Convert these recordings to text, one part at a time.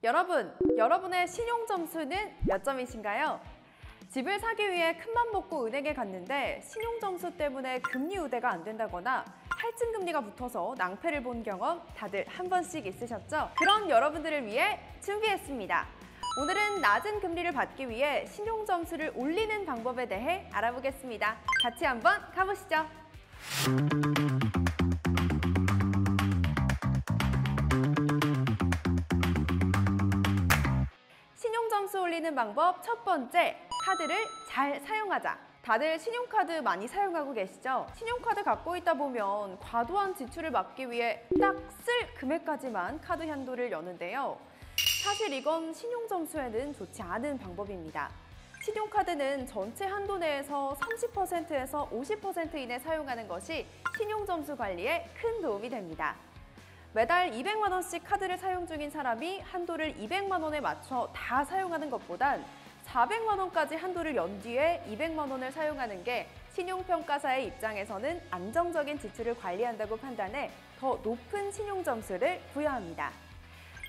여러분의 신용 점수는 몇 점이신가요? 집을 사기 위해 큰맘 먹고 은행에 갔는데 신용 점수 때문에 금리 우대가 안 된다거나 할증 금리가 붙어서 낭패를 본 경험 다들 한 번씩 있으셨죠? 그런 여러분들을 위해 준비했습니다. 오늘은 낮은 금리를 받기 위해 신용 점수를 올리는 방법에 대해 알아보겠습니다. 같이 한번 가보시죠. 신용 점수 올리는 방법 첫 번째, 카드를 잘 사용하자. 다들 신용카드 많이 사용하고 계시죠? 신용카드 갖고 있다 보면 과도한 지출을 막기 위해 딱 쓸 금액까지만 카드 한도를 여는데요. 사실 이건 신용 점수에는 좋지 않은 방법입니다. 신용카드는 전체 한도 내에서 30%에서 50% 이내 사용하는 것이 신용 점수 관리에 큰 도움이 됩니다. 매달 200만 원씩 카드를 사용 중인 사람이 한도를 200만 원에 맞춰 다 사용하는 것보단 400만 원까지 한도를 연 뒤에 200만 원을 사용하는 게 신용평가사의 입장에서는 안정적인 지출을 관리한다고 판단해 더 높은 신용 점수를 부여합니다.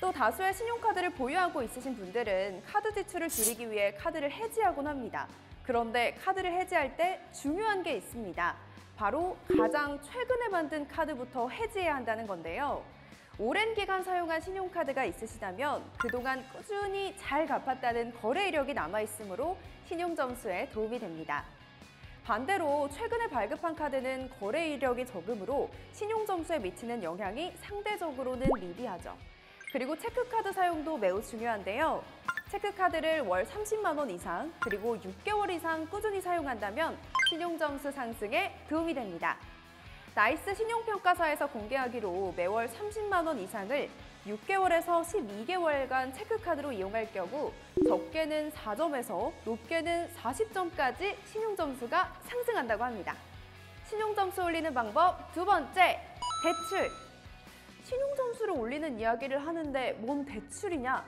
또 다수의 신용카드를 보유하고 있으신 분들은 카드 지출을 줄이기 위해 카드를 해지하곤 합니다. 그런데 카드를 해지할 때 중요한 게 있습니다. 바로 가장 최근에 만든 카드부터 해지해야 한다는 건데요. 오랜 기간 사용한 신용카드가 있으시다면 그동안 꾸준히 잘 갚았다는 거래 이력이 남아있으므로 신용점수에 도움이 됩니다. 반대로 최근에 발급한 카드는 거래 이력이 적으므로 신용점수에 미치는 영향이 상대적으로는 미비하죠. 그리고 체크카드 사용도 매우 중요한데요. 체크카드를 월 30만 원 이상 그리고 6개월 이상 꾸준히 사용한다면 신용점수 상승에 도움이 됩니다. 나이스 신용평가사에서 공개하기로 매월 30만 원 이상을 6개월에서 12개월간 체크카드로 이용할 경우 적게는 4점에서 높게는 40점까지 신용점수가 상승한다고 합니다. 신용점수 올리는 방법 두 번째, 대출. 신용점수를 올리는 이야기를 하는데 뭔 대출이냐?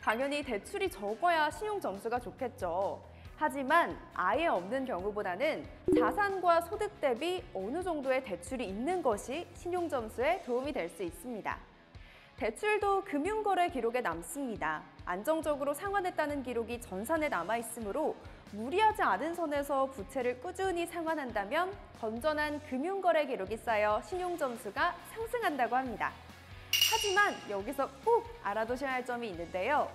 당연히 대출이 적어야 신용점수가 좋겠죠. 하지만 아예 없는 경우보다는 자산과 소득 대비 어느 정도의 대출이 있는 것이 신용점수에 도움이 될 수 있습니다. 대출도 금융거래 기록에 남습니다. 안정적으로 상환했다는 기록이 전산에 남아있으므로 무리하지 않은 선에서 부채를 꾸준히 상환한다면 건전한 금융거래 기록이 쌓여 신용점수가 상승한다고 합니다. 하지만 여기서 꼭 알아두셔야 할 점이 있는데요.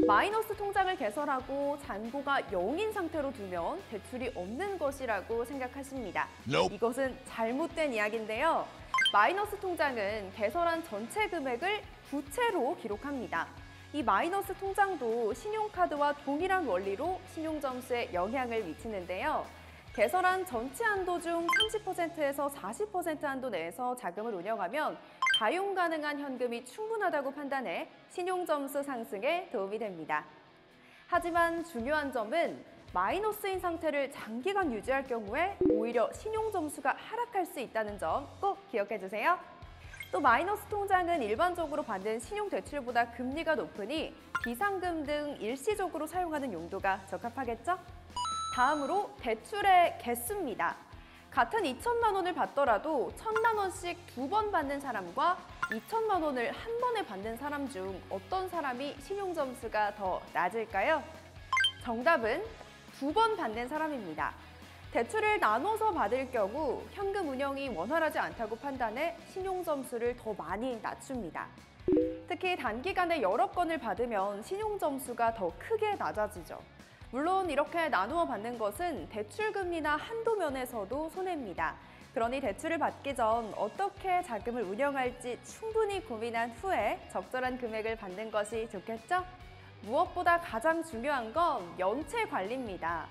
마이너스 통장을 개설하고 잔고가 0인 상태로 두면 대출이 없는 것이라고 생각하십니다. 이것은 잘못된 이야기인데요. 마이너스 통장은 개설한 전체 금액을 부채로 기록합니다. 이 마이너스 통장도 신용카드와 동일한 원리로 신용점수에 영향을 미치는데요. 개설한 전체 한도 중 30%에서 40% 한도 내에서 자금을 운영하면 가용 가능한 현금이 충분하다고 판단해 신용점수 상승에 도움이 됩니다. 하지만 중요한 점은 마이너스인 상태를 장기간 유지할 경우에 오히려 신용점수가 하락할 수 있다는 점 꼭 기억해 주세요. 또 마이너스 통장은 일반적으로 받는 신용대출보다 금리가 높으니 비상금 등 일시적으로 사용하는 용도가 적합하겠죠? 다음으로 대출의 개수입니다. 같은 2천만 원을 받더라도 1,000만 원씩 2번 받는 사람과 2천만 원을 한 번에 받는 사람 중 어떤 사람이 신용점수가 더 낮을까요? 정답은 2번 받는 사람입니다. 대출을 나눠서 받을 경우 현금 운영이 원활하지 않다고 판단해 신용점수를 더 많이 낮춥니다. 특히 단기간에 여러 건을 받으면 신용점수가 더 크게 낮아지죠. 물론 이렇게 나누어 받는 것은 대출금리나 한도 면에서도 손해입니다. 그러니 대출을 받기 전 어떻게 자금을 운영할지 충분히 고민한 후에 적절한 금액을 받는 것이 좋겠죠? 무엇보다 가장 중요한 건 연체 관리입니다.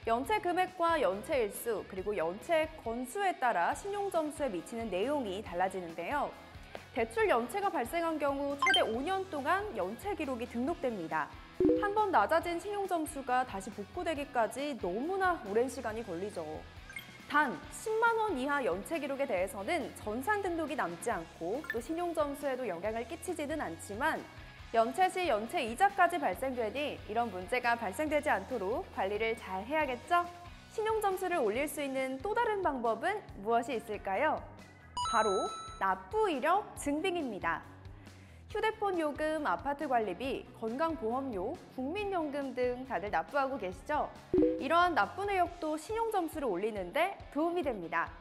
연체 금액과 연체 일수, 그리고 연체 건수에 따라 신용점수에 미치는 내용이 달라지는데요. 대출 연체가 발생한 경우 최대 5년 동안 연체 기록이 등록됩니다. 한 번 낮아진 신용점수가 다시 복구되기까지 너무나 오랜 시간이 걸리죠. 단 10만 원 이하 연체 기록에 대해서는 전산 등록이 남지 않고 또 신용점수에도 영향을 끼치지는 않지만 연체 시 연체 이자까지 발생되니 이런 문제가 발생되지 않도록 관리를 잘 해야겠죠? 신용점수를 올릴 수 있는 또 다른 방법은 무엇이 있을까요? 바로 납부 이력 증빙입니다. 휴대폰 요금, 아파트 관리비, 건강보험료, 국민연금 등 다들 납부하고 계시죠? 이러한 납부 내역도 신용점수를 올리는데 도움이 됩니다.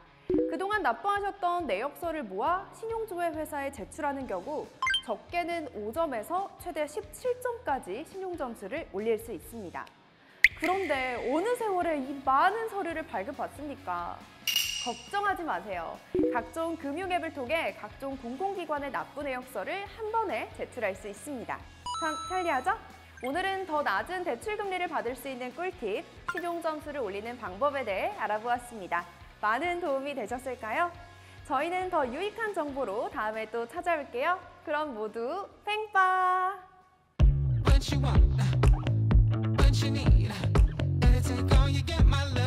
그동안 납부하셨던 내역서를 모아 신용조회 회사에 제출하는 경우 적게는 5점에서 최대 17점까지 신용점수를 올릴 수 있습니다. 그런데 어느 세월에 이 많은 서류를 발급받습니까? 걱정하지 마세요. 각종 금융 앱을 통해 각종 공공기관의 납부 내역서를 한 번에 제출할 수 있습니다. 참 편리하죠? 오늘은 더 낮은 대출 금리를 받을 수 있는 꿀팁, 신용 점수를 올리는 방법에 대해 알아보았습니다. 많은 도움이 되셨을까요? 저희는 더 유익한 정보로 다음에 또 찾아올게요. 그럼 모두 팽빠! What you want, what you need, anything all you get my love.